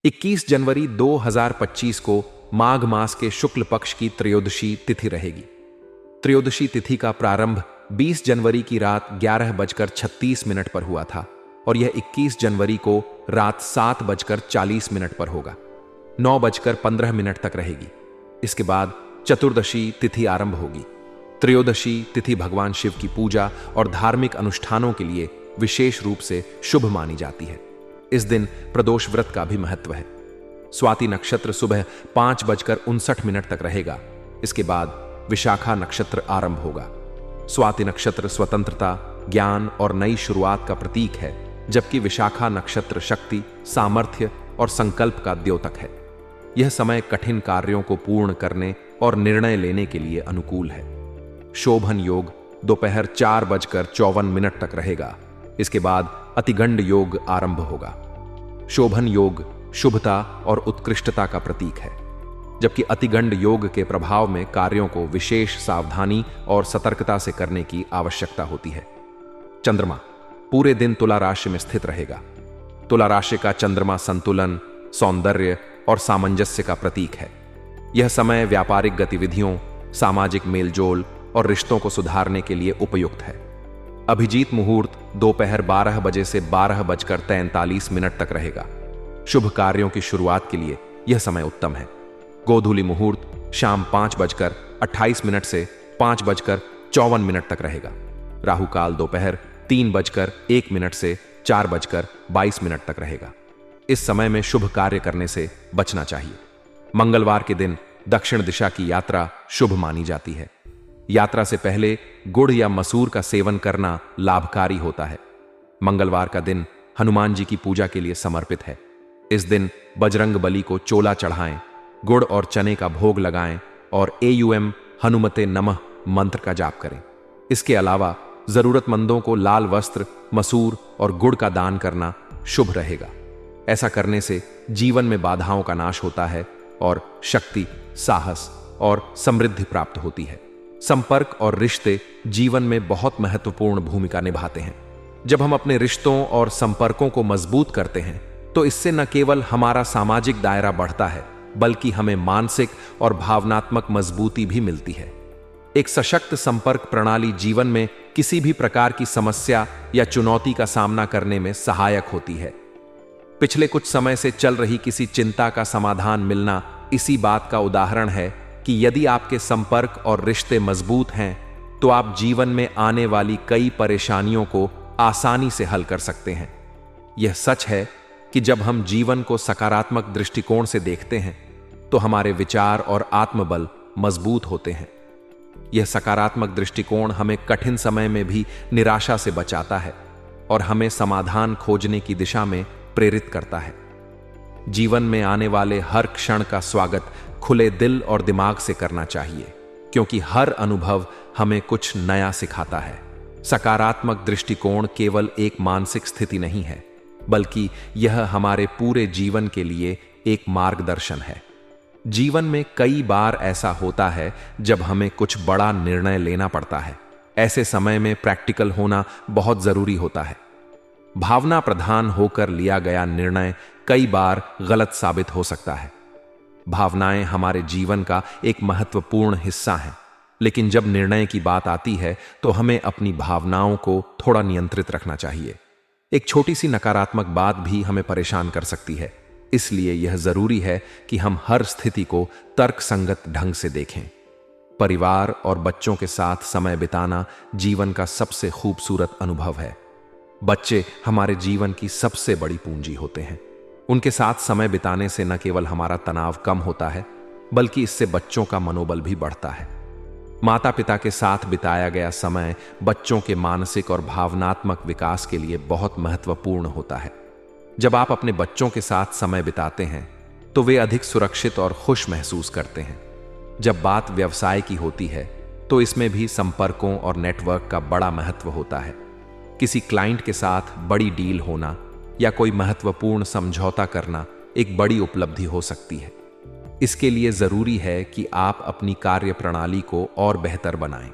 21 जनवरी 2025 को माघ मास के शुक्ल पक्ष की त्रयोदशी तिथि रहेगी। त्रयोदशी तिथि का प्रारंभ 20 जनवरी की रात 11:36 पर हुआ था और यह 21 जनवरी को रात 7:40 पर होगा। 9:15 तक रहेगी। इसके बाद चतुर्दशी तिथि आरंभ होगी। त्रयोदशी तिथि भगवान शिव की पूजा और धार्मिक अनुष्ठानों के लिए विशेष रूप से शुभ मानी जाती है। इस दिन प्रदोष व्रत का भी महत्व है। स्वाति नक्षत्र सुबह 5:59 तक रहेगा। इसके बाद विशाखा नक्षत्र आरंभ होगा। स्वाति नक्षत्र स्वतंत्रता, ज्ञान और नई शुरुआत का प्रतीक है, जबकि विशाखा नक्षत्र शक्ति, सामर्थ्य और संकल्प का द्योतक है। यह समय कठिन कार्यों को पूर्ण करने और निर्णय लेने के लिए अनुकूल है। शोभन योग दोपहर 4:54 तक रहेगा। इसके बाद अतिगंड योग आरंभ होगा। शोभन योग शुभता और उत्कृष्टता का प्रतीक है, जबकि अतिगंड योग के प्रभाव में कार्यों को विशेष सावधानी और सतर्कता से करने की आवश्यकता होती है। चंद्रमा पूरे दिन तुला राशि में स्थित रहेगा। तुला राशि का चंद्रमा संतुलन, सौंदर्य और सामंजस्य का प्रतीक है। यह समय व्यापारिक गतिविधियों, सामाजिक मेलजोल और रिश्तों को सुधारने के लिए उपयुक्त है। अभिजीत मुहूर्त दोपहर 12 बजे से 12:43 तक रहेगा। शुभ कार्यों की शुरुआत के लिए यह समय उत्तम है। गोधूली मुहूर्त शाम 5:28 से 5:54 तक रहेगा। राहु काल दोपहर 3:01 से 4:22 तक रहेगा। इस समय में शुभ कार्य करने से बचना चाहिए। मंगलवार के दिन दक्षिण दिशा की यात्रा शुभ मानी जाती है। यात्रा से पहले गुड़ या मसूर का सेवन करना लाभकारी होता है। मंगलवार का दिन हनुमान जी की पूजा के लिए समर्पित है। इस दिन बजरंग बली को चोला चढ़ाएं, गुड़ और चने का भोग लगाएं और AUM हनुमते नमः मंत्र का जाप करें। इसके अलावा जरूरतमंदों को लाल वस्त्र, मसूर और गुड़ का दान करना शुभ रहेगा। ऐसा करने से जीवन में बाधाओं का नाश होता है और शक्ति, साहस और समृद्धि प्राप्त होती है। संपर्क और रिश्ते जीवन में बहुत महत्वपूर्ण भूमिका निभाते हैं। जब हम अपने रिश्तों और संपर्कों को मजबूत करते हैं तो इससे न केवल हमारा सामाजिक दायरा बढ़ता है, बल्कि हमें मानसिक और भावनात्मक मजबूती भी मिलती है। एक सशक्त संपर्क प्रणाली जीवन में किसी भी प्रकार की समस्या या चुनौती का सामना करने में सहायक होती है। पिछले कुछ समय से चल रही किसी चिंता का समाधान मिलना इसी बात का उदाहरण है कि यदि आपके संपर्क और रिश्ते मजबूत हैं तो आप जीवन में आने वाली कई परेशानियों को आसानी से हल कर सकते हैं। यह सच है कि जब हम जीवन को सकारात्मक दृष्टिकोण से देखते हैं तो हमारे विचार और आत्मबल मजबूत होते हैं। यह सकारात्मक दृष्टिकोण हमें कठिन समय में भी निराशा से बचाता है और हमें समाधान खोजने की दिशा में प्रेरित करता है। जीवन में आने वाले हर क्षण का स्वागत खुले दिल और दिमाग से करना चाहिए, क्योंकि हर अनुभव हमें कुछ नया सिखाता है। सकारात्मक दृष्टिकोण केवल एक मानसिक स्थिति नहीं है, बल्कि यह हमारे पूरे जीवन के लिए एक मार्गदर्शन है। जीवन में कई बार ऐसा होता है जब हमें कुछ बड़ा निर्णय लेना पड़ता है। ऐसे समय में प्रैक्टिकल होना बहुत जरूरी होता है। भावना प्रधान होकर लिया गया निर्णय कई बार गलत साबित हो सकता है। भावनाएं हमारे जीवन का एक महत्वपूर्ण हिस्सा हैं, लेकिन जब निर्णय की बात आती है तो हमें अपनी भावनाओं को थोड़ा नियंत्रित रखना चाहिए। एक छोटी सी नकारात्मक बात भी हमें परेशान कर सकती है, इसलिए यह जरूरी है कि हम हर स्थिति को तर्कसंगत ढंग से देखें। परिवार और बच्चों के साथ समय बिताना जीवन का सबसे खूबसूरत अनुभव है। बच्चे हमारे जीवन की सबसे बड़ी पूंजी होते हैं। उनके साथ समय बिताने से न केवल हमारा तनाव कम होता है, बल्कि इससे बच्चों का मनोबल भी बढ़ता है। माता पिता के साथ बिताया गया समय बच्चों के मानसिक और भावनात्मक विकास के लिए बहुत महत्वपूर्ण होता है। जब आप अपने बच्चों के साथ समय बिताते हैं तो वे अधिक सुरक्षित और खुश महसूस करते हैं। जब बात व्यवसाय की होती है तो इसमें भी संपर्कों और नेटवर्क का बड़ा महत्व होता है। किसी क्लाइंट के साथ बड़ी डील होना या कोई महत्वपूर्ण समझौता करना एक बड़ी उपलब्धि हो सकती है। इसके लिए जरूरी है कि आप अपनी कार्य प्रणाली को और बेहतर बनाएं।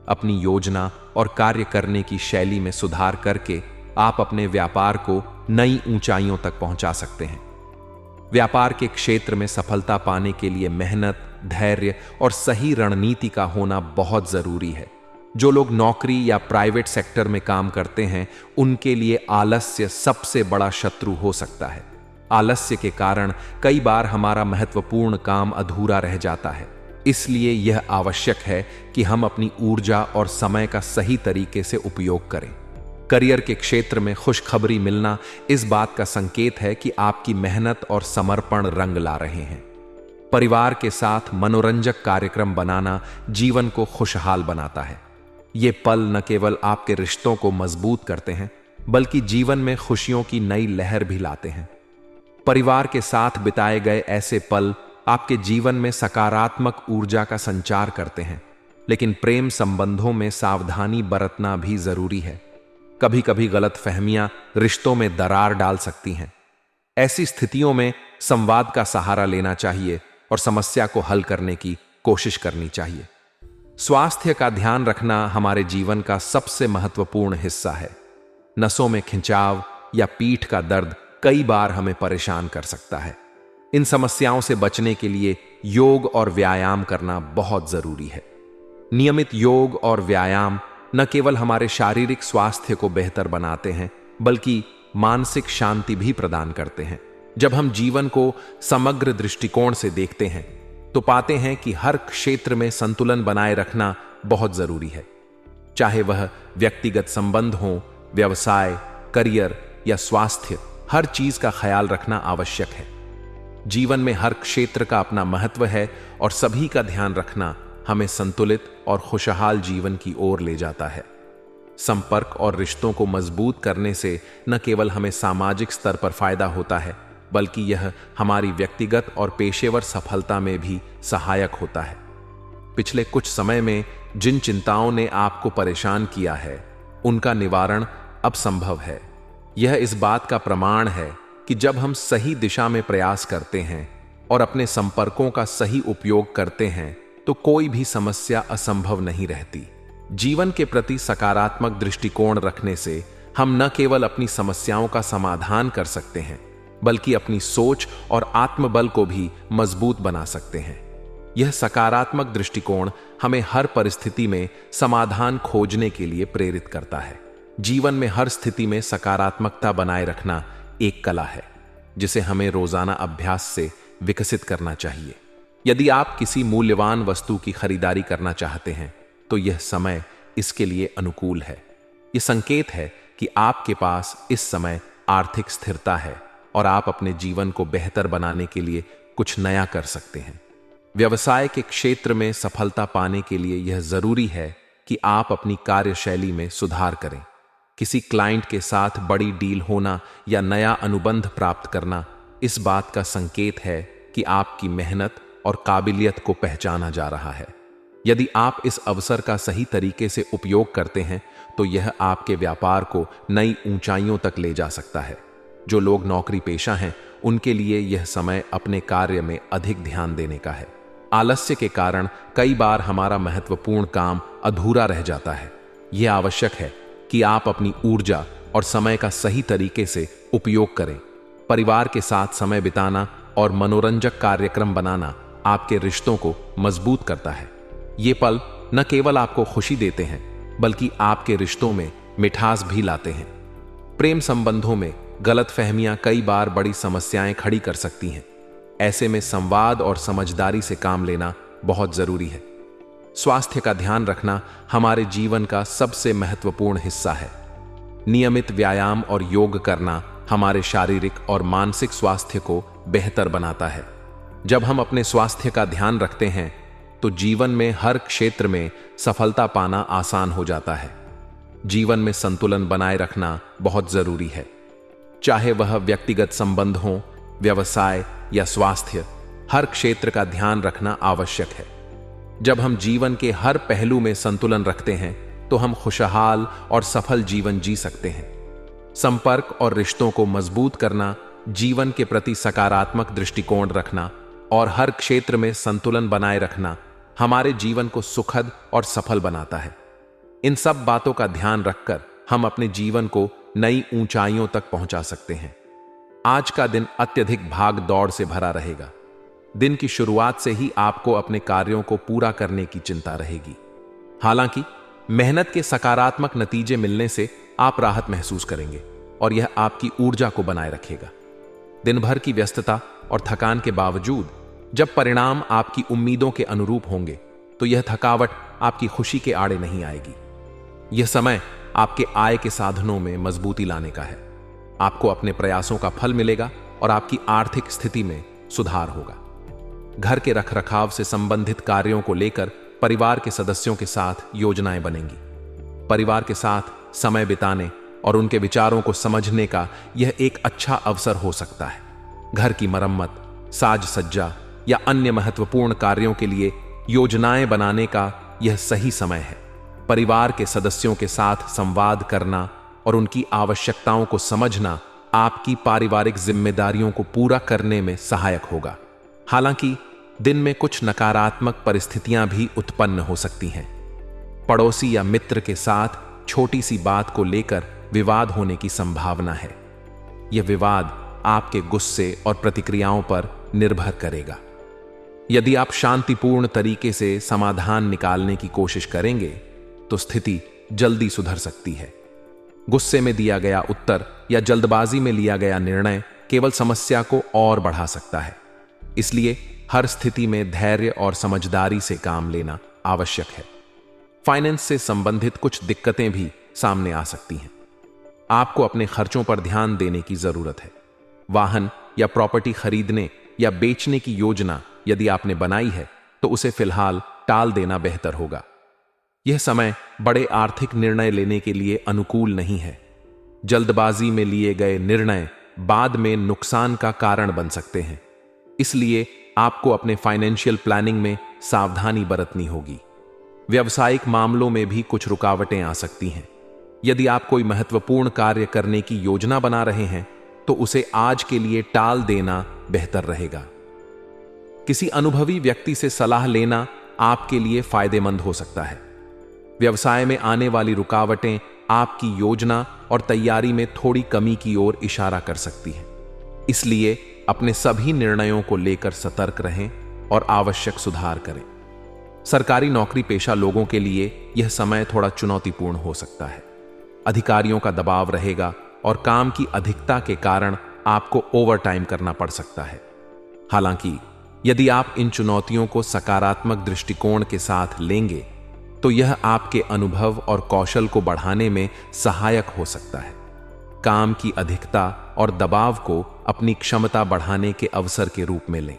अपनी योजना और कार्य करने की शैली में सुधार करके आप अपने व्यापार को नई ऊंचाइयों तक पहुंचा सकते हैं। व्यापार के क्षेत्र में सफलता पाने के लिए मेहनत, धैर्य और सही रणनीति का होना बहुत जरूरी है। जो लोग नौकरी या प्राइवेट सेक्टर में काम करते हैं, उनके लिए आलस्य सबसे बड़ा शत्रु हो सकता है। आलस्य के कारण कई बार हमारा महत्वपूर्ण काम अधूरा रह जाता है। इसलिए यह आवश्यक है कि हम अपनी ऊर्जा और समय का सही तरीके से उपयोग करें। करियर के क्षेत्र में खुशखबरी मिलना इस बात का संकेत है कि आपकी मेहनत और समर्पण रंग ला रहे हैं। परिवार के साथ मनोरंजक कार्यक्रम बनाना जीवन को खुशहाल बनाता है। ये पल न केवल आपके रिश्तों को मजबूत करते हैं, बल्कि जीवन में खुशियों की नई लहर भी लाते हैं। परिवार के साथ बिताए गए ऐसे पल आपके जीवन में सकारात्मक ऊर्जा का संचार करते हैं, लेकिन प्रेम संबंधों में सावधानी बरतना भी जरूरी है। कभी कभी गलतफहमियां रिश्तों में दरार डाल सकती हैं। ऐसी स्थितियों में संवाद का सहारा लेना चाहिए और समस्या को हल करने की कोशिश करनी चाहिए। स्वास्थ्य का ध्यान रखना हमारे जीवन का सबसे महत्वपूर्ण हिस्सा है। नसों में खिंचाव या पीठ का दर्द कई बार हमें परेशान कर सकता है। इन समस्याओं से बचने के लिए योग और व्यायाम करना बहुत जरूरी है। नियमित योग और व्यायाम न केवल हमारे शारीरिक स्वास्थ्य को बेहतर बनाते हैं, बल्कि मानसिक शांति भी प्रदान करते हैं। जब हम जीवन को समग्र दृष्टिकोण से देखते हैं, तो पाते हैं कि हर क्षेत्र में संतुलन बनाए रखना बहुत जरूरी है। चाहे वह व्यक्तिगत संबंध हो, व्यवसाय, करियर या स्वास्थ्य, हर चीज का ख्याल रखना आवश्यक है। जीवन में हर क्षेत्र का अपना महत्व है और सभी का ध्यान रखना हमें संतुलित और खुशहाल जीवन की ओर ले जाता है। संपर्क और रिश्तों को मजबूत करने से न केवल हमें सामाजिक स्तर पर फायदा होता है, बल्कि यह हमारी व्यक्तिगत और पेशेवर सफलता में भी सहायक होता है। पिछले कुछ समय में जिन चिंताओं ने आपको परेशान किया है, उनका निवारण अब संभव है। यह इस बात का प्रमाण है कि जब हम सही दिशा में प्रयास करते हैं और अपने संपर्कों का सही उपयोग करते हैं, तो कोई भी समस्या असंभव नहीं रहती। जीवन के प्रति सकारात्मक दृष्टिकोण रखने से हम न केवल अपनी समस्याओं का समाधान कर सकते हैं, बल्कि अपनी सोच और आत्मबल को भी मजबूत बना सकते हैं। यह सकारात्मक दृष्टिकोण हमें हर परिस्थिति में समाधान खोजने के लिए प्रेरित करता है। जीवन में हर स्थिति में सकारात्मकता बनाए रखना एक कला है, जिसे हमें रोजाना अभ्यास से विकसित करना चाहिए। यदि आप किसी मूल्यवान वस्तु की खरीदारी करना चाहते हैं, तो यह समय इसके लिए अनुकूल है। यह संकेत है कि आपके पास इस समय आर्थिक स्थिरता है और आप अपने जीवन को बेहतर बनाने के लिए कुछ नया कर सकते हैं। व्यवसाय के क्षेत्र में सफलता पाने के लिए यह जरूरी है कि आप अपनी कार्यशैली में सुधार करें। किसी क्लाइंट के साथ बड़ी डील होना या नया अनुबंध प्राप्त करना इस बात का संकेत है कि आपकी मेहनत और काबिलियत को पहचाना जा रहा है। यदि आप इस अवसर का सही तरीके से उपयोग करते हैं, तो यह आपके व्यापार को नई ऊंचाइयों तक ले जा सकता है। जो लोग नौकरी पेशा हैं, उनके लिए यह समय अपने कार्य में अधिक ध्यान देने का है। आलस्य के कारण कई बार हमारा महत्वपूर्ण काम अधूरा रह जाता है। यह आवश्यक है कि आप अपनी ऊर्जा और समय का सही तरीके से उपयोग करें। परिवार के साथ समय बिताना और मनोरंजक कार्यक्रम बनाना आपके रिश्तों को मजबूत करता है। ये पल न केवल आपको खुशी देते हैं, बल्कि आपके रिश्तों में मिठास भी लाते हैं। प्रेम संबंधों में गलतफहमियां कई बार बड़ी समस्याएं खड़ी कर सकती हैं। ऐसे में संवाद और समझदारी से काम लेना बहुत जरूरी है। स्वास्थ्य का ध्यान रखना हमारे जीवन का सबसे महत्वपूर्ण हिस्सा है। नियमित व्यायाम और योग करना हमारे शारीरिक और मानसिक स्वास्थ्य को बेहतर बनाता है। जब हम अपने स्वास्थ्य का ध्यान रखते हैं, तो जीवन में हर क्षेत्र में सफलता पाना आसान हो जाता है। जीवन में संतुलन बनाए रखना बहुत जरूरी है। चाहे वह व्यक्तिगत संबंध हो, व्यवसाय या स्वास्थ्य, हर क्षेत्र का ध्यान रखना आवश्यक है। जब हम जीवन के हर पहलू में संतुलन रखते हैं, तो हम खुशहाल और सफल जीवन जी सकते हैं। संपर्क और रिश्तों को मजबूत करना, जीवन के प्रति सकारात्मक दृष्टिकोण रखना और हर क्षेत्र में संतुलन बनाए रखना हमारे जीवन को सुखद और सफल बनाता है। इन सब बातों का ध्यान रखकर हम अपने जीवन को नई ऊंचाइयों तक पहुंचा सकते हैं। आज का दिन अत्यधिक भाग दौड़ से भरा रहेगा। दिन की शुरुआत से ही आपको अपने कार्यों को पूरा करने की चिंता रहेगी। हालांकि मेहनत के सकारात्मक नतीजे मिलने से आप राहत महसूस करेंगे और यह आपकी ऊर्जा को बनाए रखेगा। दिन भर की व्यस्तता और थकान के बावजूद जब परिणाम आपकी उम्मीदों के अनुरूप होंगे तो यह थकावट आपकी खुशी के आड़े नहीं आएगी। यह समय आपके आय के साधनों में मजबूती लाने का है। आपको अपने प्रयासों का फल मिलेगा और आपकी आर्थिक स्थिति में सुधार होगा। घर के रखरखाव से संबंधित कार्यों को लेकर परिवार के सदस्यों के साथ योजनाएं बनेंगी। परिवार के साथ समय बिताने और उनके विचारों को समझने का यह एक अच्छा अवसर हो सकता है। घर की मरम्मत, साज सज्जा या अन्य महत्वपूर्ण कार्यों के लिए योजनाएं बनाने का यह सही समय है। परिवार के सदस्यों के साथ संवाद करना और उनकी आवश्यकताओं को समझना आपकी पारिवारिक जिम्मेदारियों को पूरा करने में सहायक होगा। हालांकि दिन में कुछ नकारात्मक परिस्थितियां भी उत्पन्न हो सकती हैं। पड़ोसी या मित्र के साथ छोटी सी बात को लेकर विवाद होने की संभावना है। यह विवाद आपके गुस्से और प्रतिक्रियाओं पर निर्भर करेगा। यदि आप शांतिपूर्ण तरीके से समाधान निकालने की कोशिश करेंगे तो स्थिति जल्दी सुधर सकती है। गुस्से में दिया गया उत्तर या जल्दबाजी में लिया गया निर्णय केवल समस्या को और बढ़ा सकता है। इसलिए हर स्थिति में धैर्य और समझदारी से काम लेना आवश्यक है। फाइनेंस से संबंधित कुछ दिक्कतें भी सामने आ सकती हैं। आपको अपने खर्चों पर ध्यान देने की जरूरत है। वाहन या प्रॉपर्टी खरीदने या बेचने की योजना यदि आपने बनाई है तो उसे फिलहाल टाल देना बेहतर होगा। यह समय बड़े आर्थिक निर्णय लेने के लिए अनुकूल नहीं है। जल्दबाजी में लिए गए निर्णय बाद में नुकसान का कारण बन सकते हैं। इसलिए आपको अपने फाइनेंशियल प्लानिंग में सावधानी बरतनी होगी। व्यावसायिक मामलों में भी कुछ रुकावटें आ सकती हैं। यदि आप कोई महत्वपूर्ण कार्य करने की योजना बना रहे हैं तो उसे आज के लिए टाल देना बेहतर रहेगा। किसी अनुभवी व्यक्ति से सलाह लेना आपके लिए फायदेमंद हो सकता है। व्यवसाय में आने वाली रुकावटें आपकी योजना और तैयारी में थोड़ी कमी की ओर इशारा कर सकती हैं। इसलिए अपने सभी निर्णयों को लेकर सतर्क रहें और आवश्यक सुधार करें। सरकारी नौकरी पेशा लोगों के लिए यह समय थोड़ा चुनौतीपूर्ण हो सकता है। अधिकारियों का दबाव रहेगा और काम की अधिकता के कारण आपको ओवरटाइम करना पड़ सकता है। हालांकि यदि आप इन चुनौतियों को सकारात्मक दृष्टिकोण के साथ लेंगे तो यह आपके अनुभव और कौशल को बढ़ाने में सहायक हो सकता है। काम की अधिकता और दबाव को अपनी क्षमता बढ़ाने के अवसर के रूप में लें।